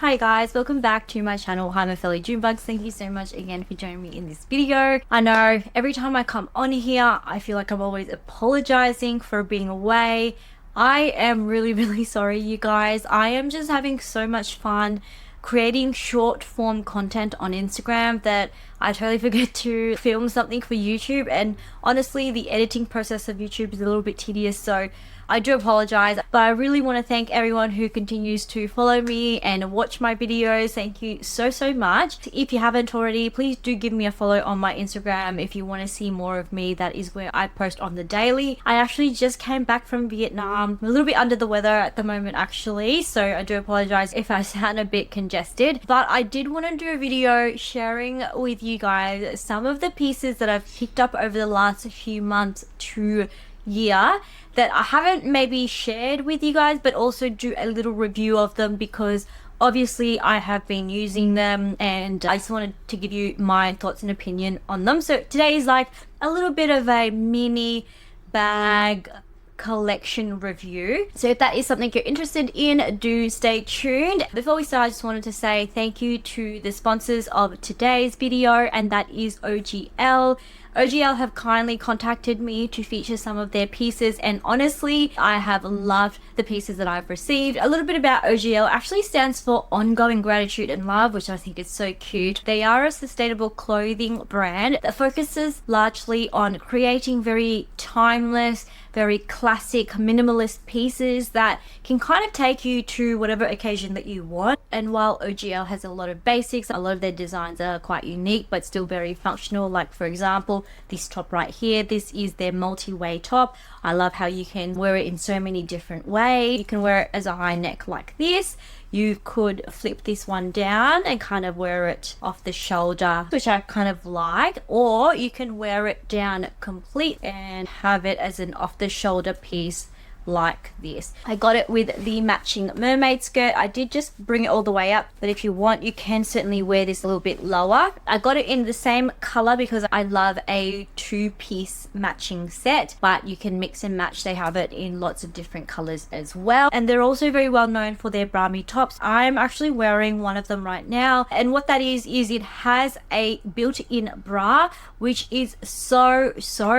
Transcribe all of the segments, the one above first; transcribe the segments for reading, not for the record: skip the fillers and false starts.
Hi guys, welcome back to my channel. Hi my fellow June bugs. Thank you so much again for joining me in this video. I know every time I come on here, I feel like I'm always apologizing for being away. I am really sorry, you guys. I am just having so much fun creating short form content on Instagram that I totally forget to film something for YouTube, and honestly the editing process of YouTube is a little bit tedious, so I do apologize. But I really want to thank everyone who continues to follow me and watch my videos. Thank you so much. If you haven't already, please do give me a follow on my Instagram if you want to see more of me. That is where I post on the daily. I actually just came back from Vietnam. I'm a little bit under the weather at the moment actually, so I do apologize if I sound a bit congested, but I did want to do a video sharing with you guys some of the pieces that I've picked up over the last few months to year that I haven't maybe shared with you guys, but also do a little review of them because obviously I have been using them and I just wanted to give you my thoughts and opinion on them. So today is like a little bit of a mini bag collection review, so if that is something you're interested in, do stay tuned. Before we start, I just wanted to say thank you to the sponsors of today's video, and that is OGL. OGL have kindly contacted me to feature some of their pieces, and honestly I have loved the pieces that I've received. A little bit about OGL actually stands for ongoing gratitude and love, which I think is so cute. They are a sustainable clothing brand that focuses largely on creating very timeless, very classic minimalist pieces that can kind of take you to whatever occasion that you want. And while OGL has a lot of basics, a lot of their designs are quite unique but still very functional. Like for example, this top right here, this is their multi-way top. I love how you can wear it in so many different ways. You can wear it as a high neck like this. You could flip this one down and kind of wear it off the shoulder, which I kind of like, or you can wear it down complete and have it as an off the shoulder piece like this. I got it with the matching mermaid skirt. I did just bring it all the way up, but if you want, you can certainly wear this a little bit lower. I got it in the same color because I love a two-piece matching set, but you can mix and match. They have it in lots of different colors as well, and they're also very well known for their brami tops. I'm actually wearing one of them right now, and what that is it has a built-in bra, which is so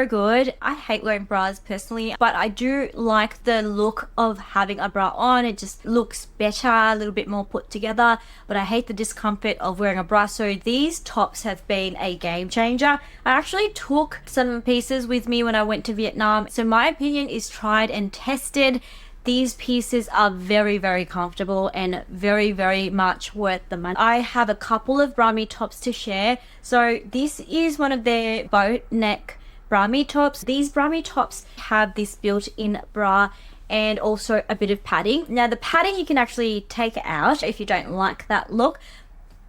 good. I hate wearing bras personally, but I do like the look of having a bra on. It just looks better, a little bit more put together, but I hate the discomfort of wearing a bra. So these tops have been a game changer. I actually took some pieces with me when I went to Vietnam, so my opinion is tried and tested. These pieces are very comfortable and very much worth the money. I have a couple of brami tops to share. So this is one of their boat neck brami tops. These brami tops have this built-in bra and also a bit of padding. Now the padding you can actually take out if you don't like that look.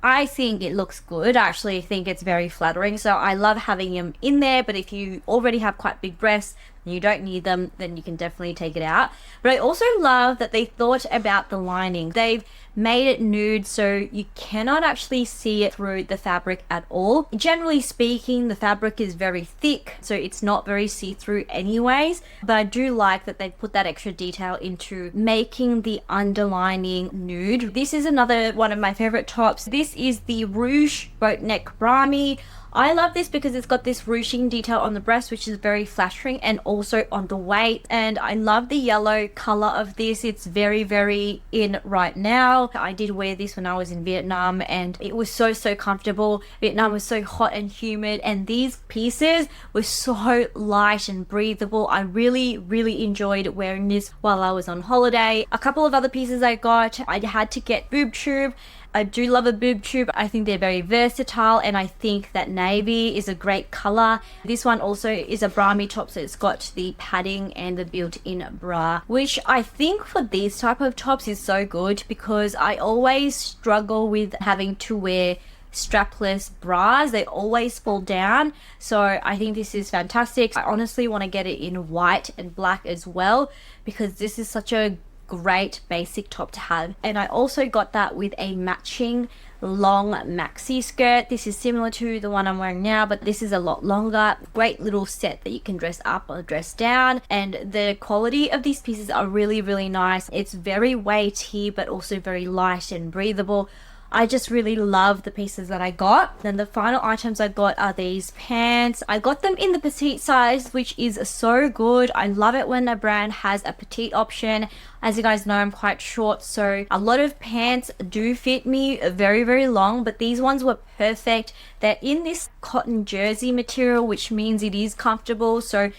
I think it looks good. I actually think it's very flattering, so I love having them in there, but if you already have quite big breasts and you don't need them, then you can definitely take it out. But I also love that they thought about the lining. They've made it nude, so you cannot actually see it through the fabric at all. Generally speaking, the fabric is very thick, so it's not very see-through anyways, but I do like that they put that extra detail into making the underlining nude. This is another one of my favorite tops. This is the Rouge boat neck brami. I love this because it's got this ruching detail on the breast, which is very flattering, and also on the waist. And I love the yellow color of this. It's very in right now. I did wear this when I was in Vietnam and it was so comfortable. Vietnam was so hot and humid, and these pieces were so light and breathable. I really enjoyed wearing this while I was on holiday. A couple of other pieces I got, I had to get boob tube. I do love a boob tube. I think they're very versatile, and I think that navy is a great color. This one also is a brami top, so it's got the padding and the built-in bra, which I think for these type of tops is so good because I always struggle with having to wear strapless bras. They always fall down, so I think this is fantastic. I honestly want to get it in white and black as well because this is such a great basic top to have. And I also got that with a matching long maxi skirt. This is similar to the one I'm wearing now, but this is a lot longer. Great little set that you can dress up or dress down, and the quality of these pieces are really, really nice. It's very weighty but also very light and breathable. I just really love the pieces that I got. Then the final items I got are these pants. I got them in the petite size, which is so good. I love it when a brand has a petite option. As you guys know, I'm quite short, so a lot of pants do fit me very, very long, but these ones were perfect. They're in this cotton jersey material, which means it is comfortable. So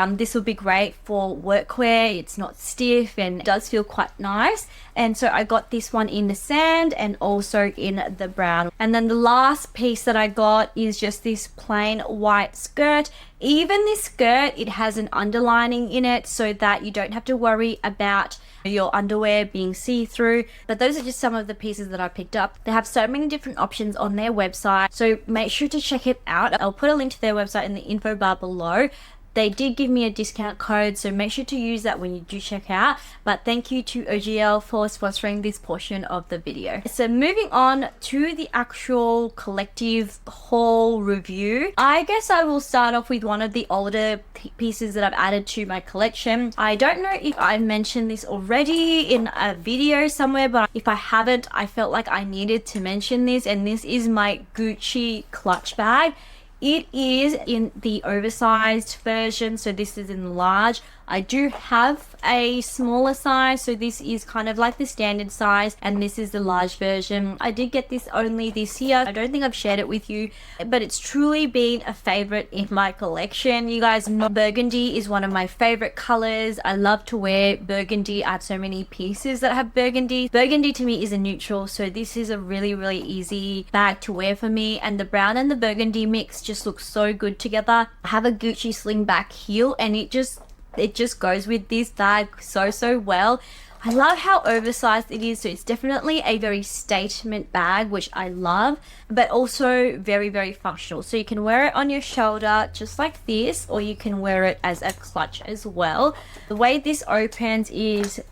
this will be great for workwear. It's not stiff and it does feel quite nice. And so I got this one in the sand and also in the brown. And then the last piece that I got is just this plain white skirt. Even this skirt, it has an underlining in it so that you don't have to worry about your underwear being see-through. But those are just some of the pieces that I picked up. They have so many different options on their website, so make sure to check it out. I'll put a link to their website in the info bar below. They did give me a discount code, so make sure to use that when you do check out. But thank you to OGL for sponsoring this portion of the video. So moving on to the actual collective haul review, I guess I will start off with one of the older pieces that I've added to my collection. I don't know if I mentioned this already in a video somewhere, but if I haven't, I felt like I needed to mention this, and this is my Gucci clutch bag. It is in the oversized version, so this is in large. I do have a smaller size, so this is kind of like the standard size, and this is the large version. I did get this only this year. I don't think I've shared it with you, but it's truly been a favorite in my collection. You guys know burgundy is one of my favorite colors. I love to wear burgundy. I have so many pieces that have burgundy. Burgundy to me is a neutral, so this is a really, really easy bag to wear for me, and the brown and the burgundy mix just looks so good together. I have a Gucci slingback heel, and it just goes with this bag so well. I love how oversized it is, so it's definitely a very statement bag, which I love, but also very, very functional. So you can wear it on your shoulder just like this, or you can wear it as a clutch as well. The way this opens is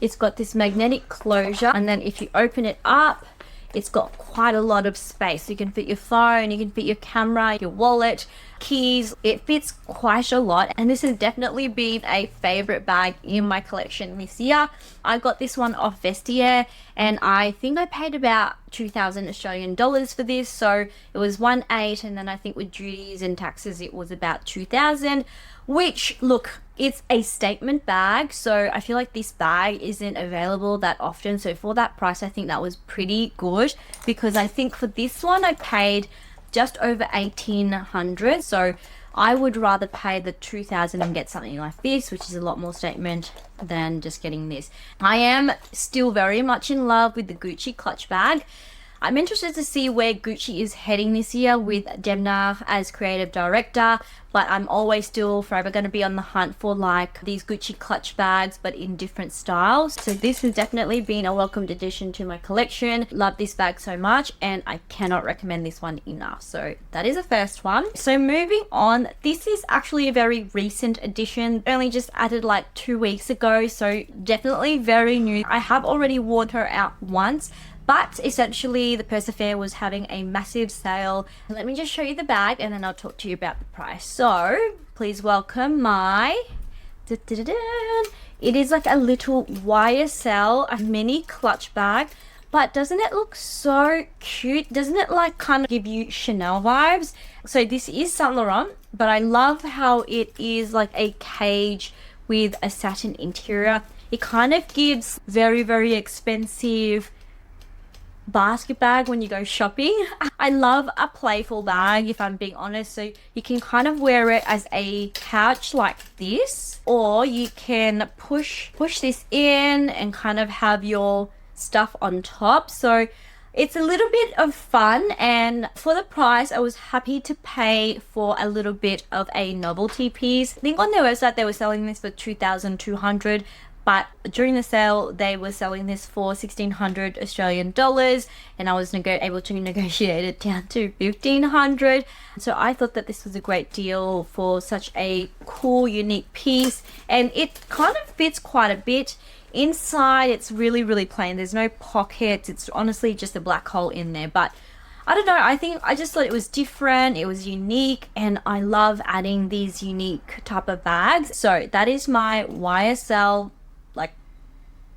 it's got this magnetic closure, and then if you open it up, it's got quite a lot of space. You can fit your phone, you can fit your camera, your wallet, keys. It fits quite a lot, and this has definitely been a favorite bag in my collection this year. I got this one off Vestiaire, and I think I paid about 2,000 Australian dollars for this. So it was 1,800, and then I think with duties and taxes it was about 2,000, which, look, it's a statement bag, so I feel like this bag isn't available that often. So for that price, I think that was pretty good, because I think for this one I paid just over 1,800. So I would rather pay the 2,000 and get something like this, which is a lot more statement than just getting this. I am still very much in love with the Gucci clutch bag. I'm interested to see where Gucci is heading this year with Demna as creative director, but I'm always still forever going to be on the hunt for like these Gucci clutch bags, but in different styles. So this has definitely been a welcomed addition to my collection. Love this bag so much, and I cannot recommend this one enough. So that is the first one. So moving on, this is actually a very recent addition, only just added like 2 weeks ago, so definitely very new. I have already worn her out once, but essentially the Persefair was having a massive sale. Let me just show you the bag and then I'll talk to you about the price. So please welcome my it is like a little YSL, a mini clutch bag. But doesn't it look so cute? Doesn't it like kind of give you Chanel vibes? So this is Saint Laurent, but I love how it is like a cage with a satin interior. It kind of gives very, very expensive basket bag when you go shopping. I love a playful bag, if I'm being honest. So you can kind of wear it as a pouch like this, or you can push this in and kind of have your stuff on top. So it's a little bit of fun, and for the price I was happy to pay for a little bit of a novelty piece. I think on their website they were selling this for 2,200, but during the sale they were selling this for 1,600 Australian dollars, and I was able to negotiate it down to 1,500. So I thought that this was a great deal for such a cool, unique piece, and it kind of fits quite a bit. Inside, it's really plain. There's no pockets. It's honestly just a black hole in there. But I don't know, I just thought it was different, it was unique, and I love adding these unique type of bags. So that is my YSL like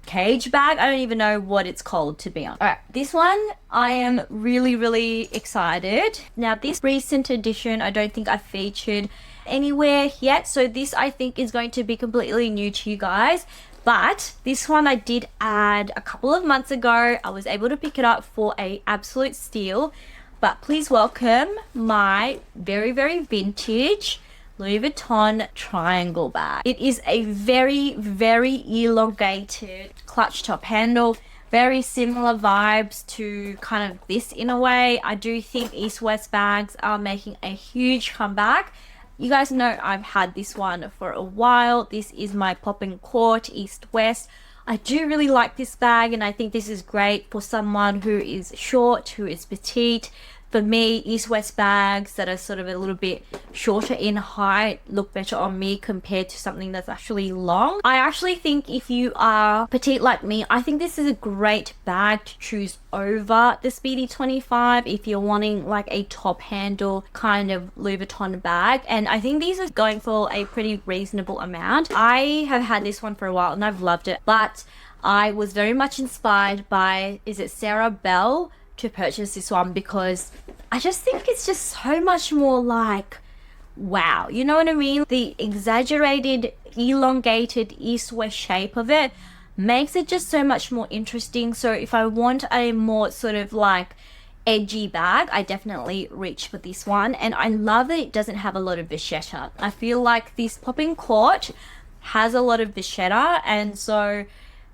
cage bag. I don't even know what it's called, to be honest. All right, this one I am really excited. Now this recent edition, I don't think I featured anywhere yet, so this I think is going to be completely new to you guys. But this one I did add a couple of months ago. I was able to pick it up for a absolute steal. But please welcome my very vintage Louis Vuitton triangle bag. It is a very elongated clutch top handle. Very similar vibes to kind of this in a way. I do think East-West bags are making a huge comeback. You guys know I've had this one for a while. This is my Poppin' Court East-West. I do really like this bag, and I think this is great for someone who is short, who is petite. For me, East-West bags that are sort of a little bit shorter in height look better on me compared to something that's actually long. I actually think if you are petite like me, I think this is a great bag to choose over the Speedy 25 if you're wanting like a top handle kind of Louis Vuitton bag. And I think these are going for a pretty reasonable amount. I have had this one for a while and I've loved it, but I was very much inspired by, is it Sarah Bell, to purchase this one because I just think it's just so much more like, wow, you know what I mean? The exaggerated, elongated east-west shape of it makes it just so much more interesting. So if I want a more sort of like edgy bag, I definitely reach for this one. And I love that it doesn't have a lot of vachetta. I feel like this Poppin' Court has a lot of vachetta, and so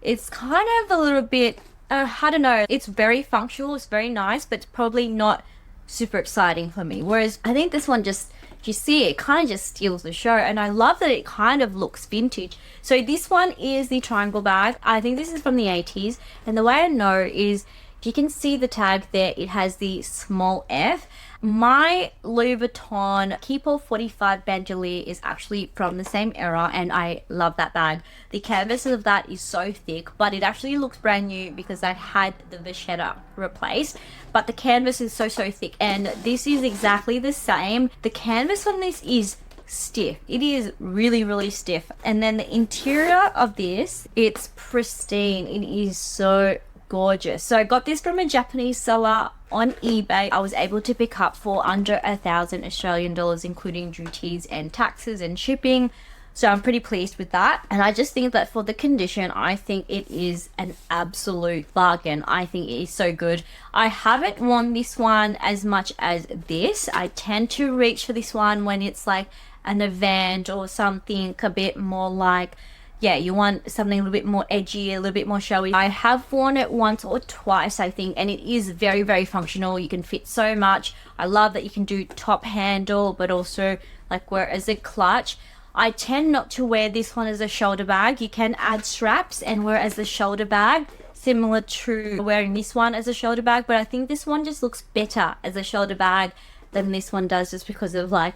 it's kind of a little bit, I don't know, it's very functional, it's very nice, but it's probably not super exciting for me. Whereas I think this one just, you see it kind of just steals the show, and I love that it kind of looks vintage. So this one is the triangle bag. I think this is from the 80s, and the way I know is, if you can see the tag there, it has the small f. My Louis Vuitton Keeper 45 bandolier is actually from the same era, and I love that bag. The canvas of that is so thick, but it actually looks brand new because I had the vachetta replaced. But the canvas is so thick, and this is exactly the same. The canvas on this is stiff. It is really stiff. And then the interior of this, it's pristine. It is so gorgeous. So I got this from a Japanese seller on eBay. I was able to pick up for under 1,000 Australian dollars, including duties and taxes and shipping. So I'm pretty pleased with that. And I just think that for the condition, I think it is an absolute bargain. I think it is so good. I haven't worn this one as much as this. I tend to reach for this one when it's like an event or something a bit more like, yeah, you want something a little bit more edgy, a little bit more showy. I have worn it once or twice, I think, and it is very functional. You can fit so much. I love that you can do top handle, but also like wear as a clutch. I tend not to wear this one as a shoulder bag. You can add straps and wear as a shoulder bag, similar to wearing this one as a shoulder bag, but I think this one just looks better as a shoulder bag than this one does, just because of like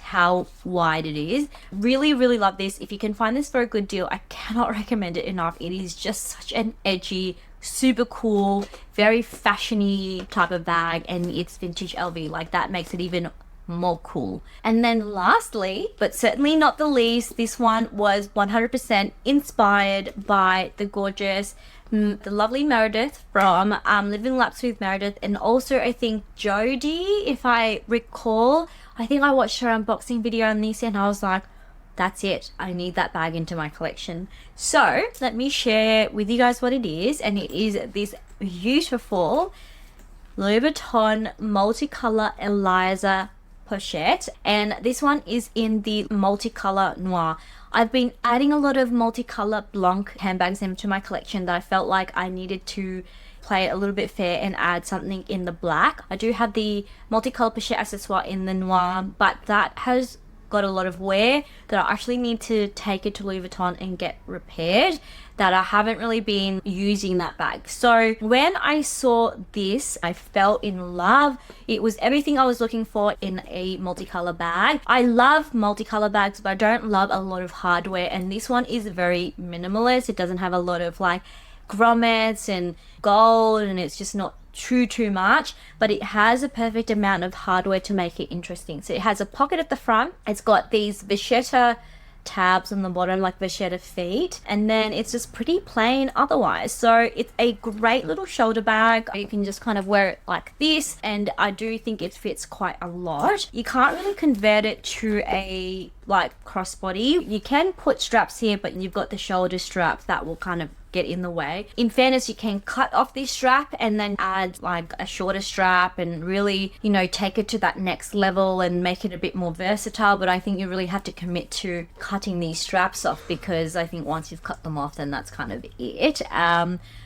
how wide it is. Really love this. If you can find this for a good deal, I cannot recommend it enough. It is just such an edgy, super cool, very fashiony type of bag, and it's vintage LV. Like, that makes it even more cool. And then lastly, but certainly not the least, this one was 100% inspired by the gorgeous, the lovely Meredith from Living Laps with Meredith, and also I think Jodie, if I recall. I think I watched her unboxing video on this and I was like, that's it, I need that bag into my collection. So let me share with you guys what it is, and it is this beautiful Louis Vuitton multicolor Eliza pochette, and this one is in the multicolor noir. I've been adding a lot of multicolor Blanc handbags into my collection that I felt like I needed to play it a little bit fair and add something in the black. I do have the multicolor pochette accessoire in the noir, but that has got a lot of wear that I actually need to take it to Louis Vuitton and get repaired, that I haven't really been using that bag. So when I saw this, I fell in love. It was everything I was looking for in a multicolor bag. I love multicolor bags, but I don't love a lot of hardware, and this one is very minimalist. It doesn't have a lot of like grommets and gold, and it's just not too much, but it has a perfect amount of hardware to make it interesting. So it has a pocket at the front, it's got these vachetta tabs on the bottom, like vachetta feet, and then it's just pretty plain otherwise. So it's a great little shoulder bag. You can just kind of wear it like this, and I do think it fits quite a lot. You can't really convert it to a like crossbody. You can put straps here, but you've got the shoulder strap that will kind of get in the way. In fairness, you can cut off this strap and then add like a shorter strap and really, you know, take it to that next level and make it a bit more versatile. But I think you really have to commit to cutting these straps off, because I think once you've cut them off, then that's kind of it.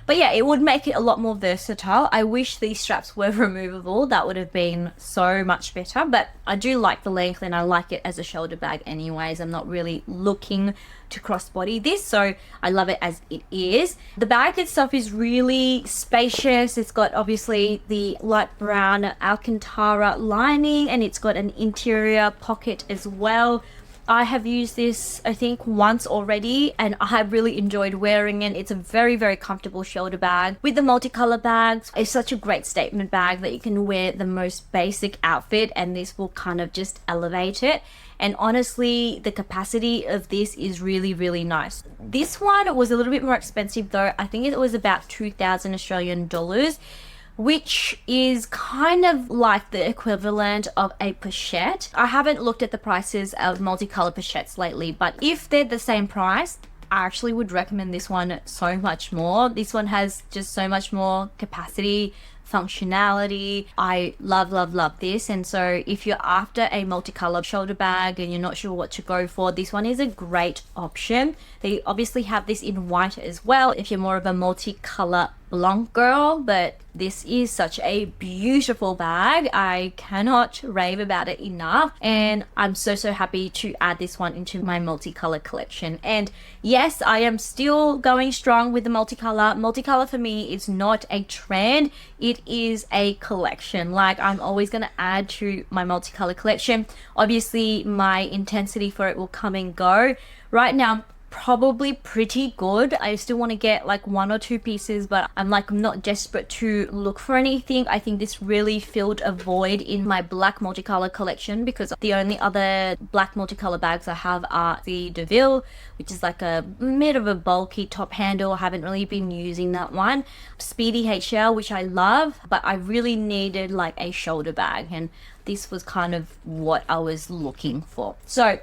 But yeah, it would make it a lot more versatile. I wish these straps were removable. That would have been so much better, but I do like the length and I like it as a shoulder bag anyways. I'm not really looking to crossbody this, so I love it as it is. The bag itself is really spacious. It's got obviously the light brown Alcantara lining, and it's got an interior pocket as well. I have used this I think once already, and I have really enjoyed wearing it. It's a very comfortable shoulder bag. With the multicolor bags, it's such a great statement bag that you can wear the most basic outfit and this will kind of just elevate it. And honestly, the capacity of this is really nice. This one was a little bit more expensive though. I think it was about 2,000 Australian dollars, which is kind of like the equivalent of a pochette. I haven't looked at the prices of multicolor pochettes lately, but if they're the same price, I actually would recommend this one so much more. This one has just so much more capacity, functionality. I love this. And so if you're after a multicolor shoulder bag and you're not sure what to go for, this one is a great option. They obviously have this in white as well if you're more of a multicolor blanc girl, but this is such a beautiful bag. I cannot rave about it enough, and I'm so happy to add this one into my multicolor collection. And yes, I am still going strong with the multicolor. Multicolor for me is not a trend, it is a collection. Like, I'm always going to add to my multicolor collection. Obviously my intensity for it will come and go. Right now probably pretty good. I still want to get like 1 or 2 pieces, but I'm not desperate to look for anything. I think this really filled a void in my black multicolor collection, because the only other black multicolor bags I have are the Deville, which is like a bit of a bulky top handle. I haven't really been using that one. Speedy HL, which I love, but I really needed like a shoulder bag, and this was kind of what I was looking for. So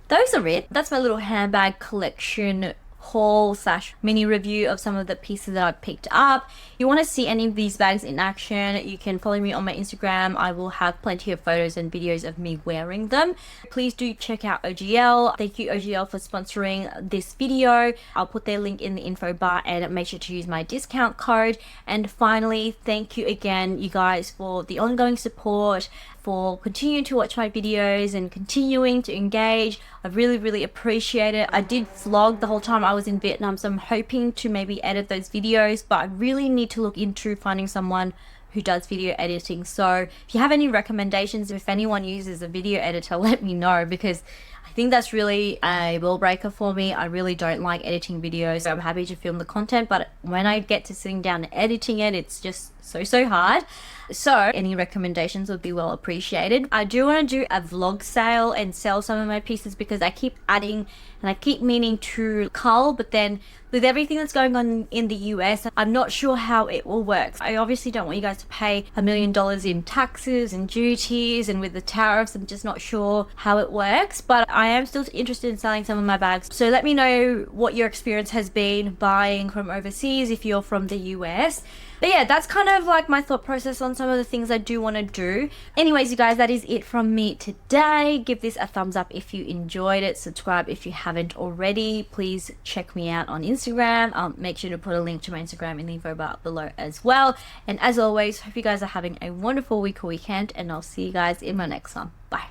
those are it. That's my little handbag collection haul / mini review of some of the pieces that I picked up. If you want to see any of these bags in action, you can follow me on my Instagram. I will have plenty of photos and videos of me wearing them. Please do check out OGL. Thank you OGL for sponsoring this video. I'll put their link in the info bar, and make sure to use my discount code. And finally, thank you again, you guys, for the ongoing support, for continuing to watch my videos and continuing to engage. I really appreciate it. I did vlog the whole time I was in Vietnam, so I'm hoping to maybe edit those videos, but I really need to look into finding someone who does video editing. So if you have any recommendations, if anyone uses a video editor, let me know, because I think that's really a deal breaker for me. I really don't like editing videos. So I'm happy to film the content, but when I get to sitting down and editing it, it's just so hard. So any recommendations would be well appreciated. I do want to do a vlog sale and sell some of my pieces, because I keep adding and I keep meaning to cull, but then with everything that's going on in the US, I'm not sure how it will work. I obviously don't want you guys to pay $1 million in taxes and duties, and with the tariffs, I'm just not sure how it works, but I am still interested in selling some of my bags. So let me know what your experience has been buying from overseas if you're from the US. But yeah, that's kind of like my thought process on some of the things I do want to do. Anyways, you guys, that is it from me today. Give this a thumbs up if you enjoyed it. Subscribe if you haven't already. Please check me out on Instagram. I'll make sure to put a link to my Instagram in the info bar below as well. And as always, hope you guys are having a wonderful week or weekend, and I'll see you guys in my next one. Bye.